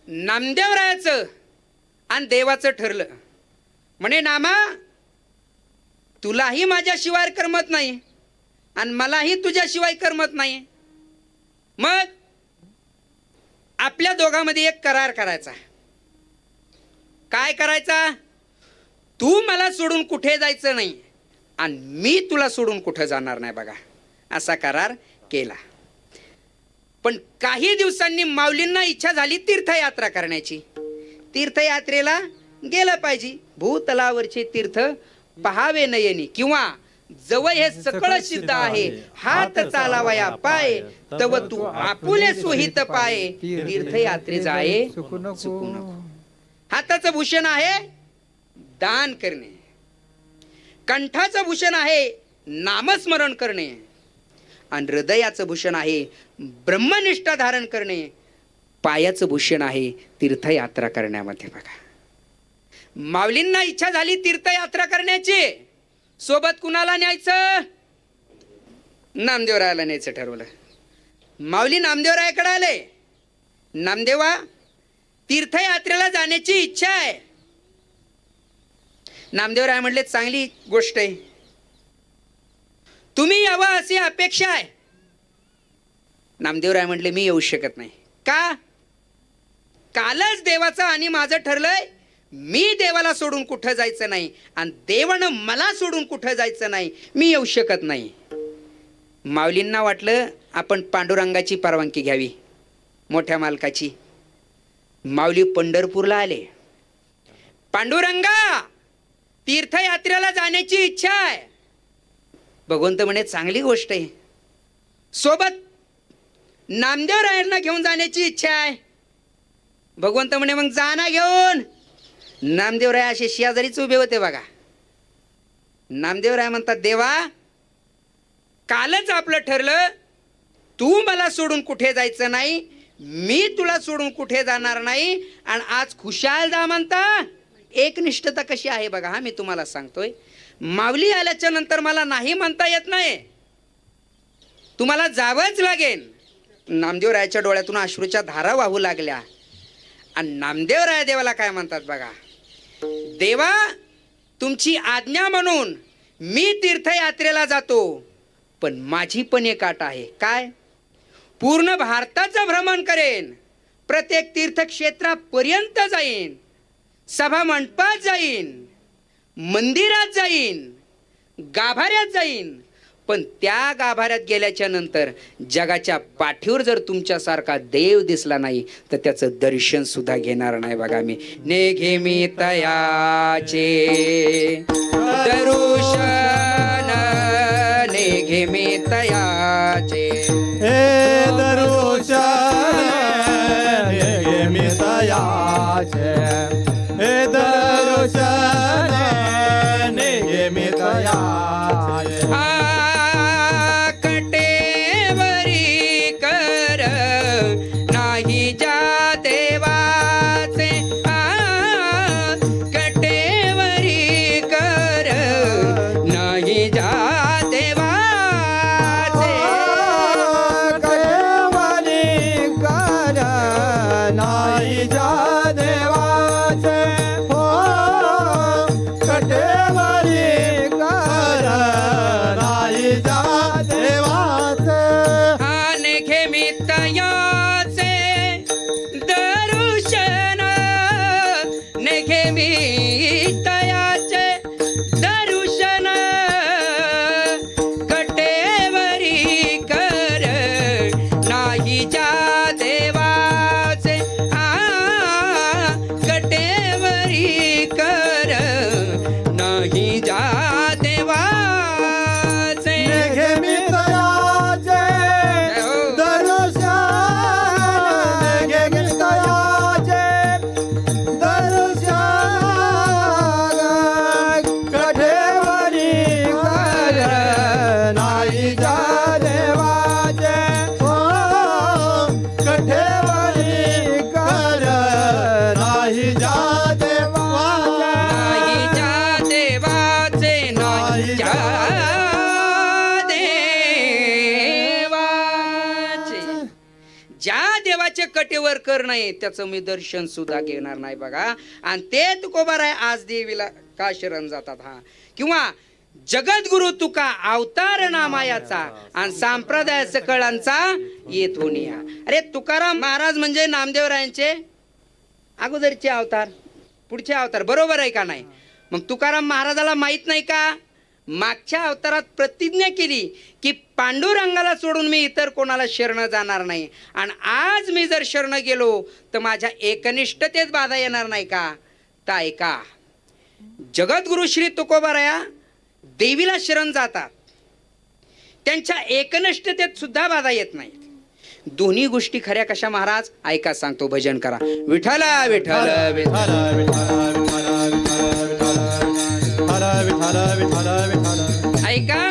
नामदेवरायाचं आणि देवाचं ठरलं. म्हणे नामा, तुलाही माझ्याशिवाय करमत नाही आणि मलाही तुझ्याशिवाय करमत नाही. मग आपल्या दोघांमध्ये एक करार करायचा. काय करायचा? तू मला सोडून कुठे जायचं नाही आणि मी तुला सोडून कुठे जाणार नाही. बघा, असा करार केला. पण काही दिवसांनी माऊलींना इच्छा झाली तीर्थयात्रा करण्याची. तीर्थयात्रेला गेलं पाहिजे. भूतलावरचे तीर्थ पहावे नयनी, किंवा जवळ हे सकळ सिद्ध आहे, हात चालावया पाय, तव तू आपुले सोहित पाय, तीर्थयात्रे जाये चुकू नको. हाताचं भूषण आहे दान करणे, कंठाचं भूषण आहे नामस्मरण करणे, आणि हृदयाचं भूषण आहे ब्रह्मनिष्ठा धारण करणे. पायाचं भूषण आहे तीर्थयात्रा करण्यामध्ये. बघा, माऊलींना इच्छा झाली तीर्थयात्रा करण्याची. सोबत कुणाला न्यायचं? नामदेवरायाला न्यायचं ठरवलं. माऊली नामदेवरायाकडे आले. नामदेवा, तीर्थयात्रेला जाण्याची इच्छा आहे. नामदेवराय म्हटले, चांगली गोष्ट आहे, तुम्ही यावं अशी अपेक्षा आहे. नामदेवराय म्हटले, मी येऊ शकत नाही. का? कालच देवाचं आणि माझं ठरलंय, मी देवाला सोडून कुठं जायचं नाही आणि देवानं मला सोडून कुठं जायचं नाही, मी येऊ शकत नाही. माऊलींना वाटलं आपण पांडुरंगाची परवानगी घ्यावी, मोठ्या मालकाची. माऊली पंढरपूरला आले. पांडुरंगा, तीर्थयात्रेला जाण्याची इच्छा आहे. भगवंत म्हणे, चांगली गोष्ट आहे, सोबत नामदेवरायांना घेऊन जाण्याची इच्छा आहे. भगवंत म्हणे, मग जा ना घेऊन. नामदेवराय असे शेजारीच उभे होते. बघा, नामदेवराय म्हणतात, देवा, कालच आपलं ठरलं, तू मला सोडून कुठे जायचं नाही, मी तुला सोडून कुठे जाणार नाही, आणि आज खुशाल जा म्हणता. एकनिष्ठता कशी आहे बघा. हा, मी तुम्हाला सांगतोय, माऊली आल्याच्या नंतर मला नाही म्हणता येत नाही, तुम्हाला जावंच लागेल. नामदेवरायाच्या डोळ्यातून अश्रूच्या धारा वाहू लागल्या. आणि नामदेवराय देवाला काय म्हणतात बघा, देवा, तुमची आज्ञा म्हणून मी तीर्थयात्रेला जातो, पण माझी पण एक अट आहे. काय? पूर्ण भारताचं भ्रमण करेन, प्रत्येक तीर्थक्षेत्रापर्यंत जाईन, सभा मंडपात जाईन, मंदिरात जाईन, गाभाऱ्यात जाईन, पण त्या गाभाऱ्यात गेल्याच्या नंतर जगाच्या पाठीवर जर तुमच्यासारखा देव दिसला नाही तर त्याचं दर्शन सुद्धा घेणार नाही. बघा, मी नेघे मी तयाचे दर्शन, नेघे मी तयाचे दर्शन, नेघे मी तयाचे दर्शन, नेघे मी तयाचे. देवाचे कटेवर वाटेवर कर नाही त्याचं मी दर्शन सुद्धा घेणार नाही बघा. आणि ते तुकोबार आहे आज देवीला का शरण जातात. हा किंवा जगद्गुरु तुका अवतार नामायाचा आणि संप्रदाय सकळांचा येथून या. अरे तुकाराम महाराज म्हणजे नामदेवरायांचे अगोदरचे अवतार, पुढचे अवतार, बरोबर आहे का नाही. मग तुकाराम महाराजाला माहित नाही का मागच्या अवतारात प्रतिज्ञा केली की पांडुरंगाला सोडून मी इतर कोणाला शरण जाणार नाही. आणि आज मी जर शरण गेलो तर माझ्या एकनिष्ठतेत बाधा येणार नाही का. तर ऐका, जगद्गुरु श्री तुकोबाराया देवीला शरण जातात, त्यांच्या एकनिष्ठतेत सुद्धा बाधा येत नाही. दोन्ही गोष्टी खऱ्या कशा महाराज ऐका सांगतो, भजन करा. विठ्ठल विठ्ठल विठ्ठल ऐका,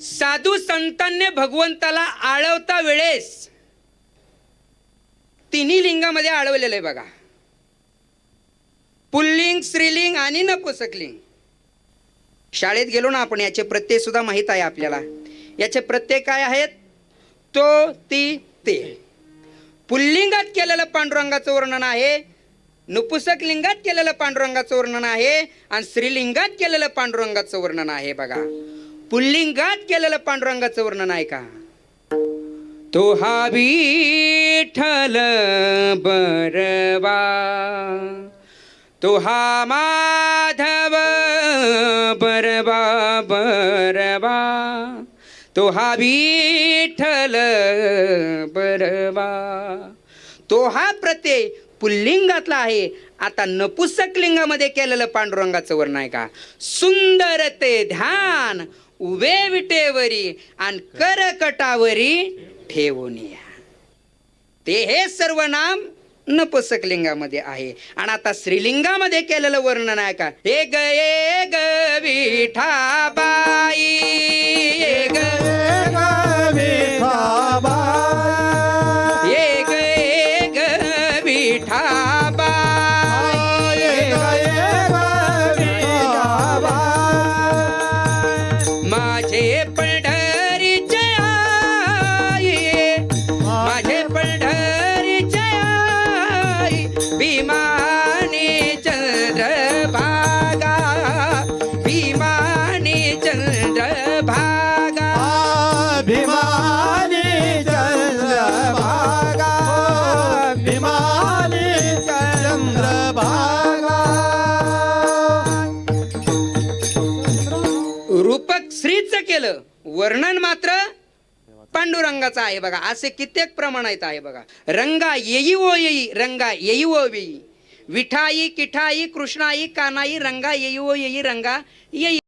साधू संतांनी भगवंताला आळवता वेळेस तिन्ही लिंगामध्ये आळवलेलं आहे बघा. पुल्लिंग, स्त्रीलिंग आणि नपुंसकलिंग. शाळेत गेलो ना आपण, याचे प्रत्यय सुद्धा माहित आहे आपल्याला. याचे प्रत्यय काय आहेत? तो, ती, ते. पुल्लिंगात केलेलं पांडुरंगाचं वर्णन आहे, नपुंसक लिंगात केलेलं पांडुरंगाचं वर्णन आहे आणि स्त्रीलिंगात केलेलं पांडुरंगाचं वर्णन आहे बघा. पुल्लिंगात केलेलं पांडुरंगाचं वर्णन आहे का? तो हा विठ्ठल बरवा, तो हा माधव बरवा बरवा, तो हा विठ्ठल बरवा. तो हा प्रत्यय पुल्लिंगातला आहे. आता नपुंसक लिंगामध्ये केलेलं पांडुरंगाचं वर्ण आहे का? सुंदर ते ध्यान उभे विटेवरी आणि करकटावरी ठेवून या. ते हे सर्व नाम नपुंसक लिंगामध्ये आहे. आणि आता स्त्रीलिंगामध्ये केलेलं वर्णन आहे का? हे ग विठाबाई, हे ग रूपक स्त्रीचं केलं, वर्णन मात्र पांडुरंगाचं आहे बघा. असे कित्येक प्रमाणात आहे बघा. रंगा येई ओ येई, रंगा येई ओ येई, विठाई किठाई कृष्णाई कानाई, रंगा येई ओ येई, रंगा येई.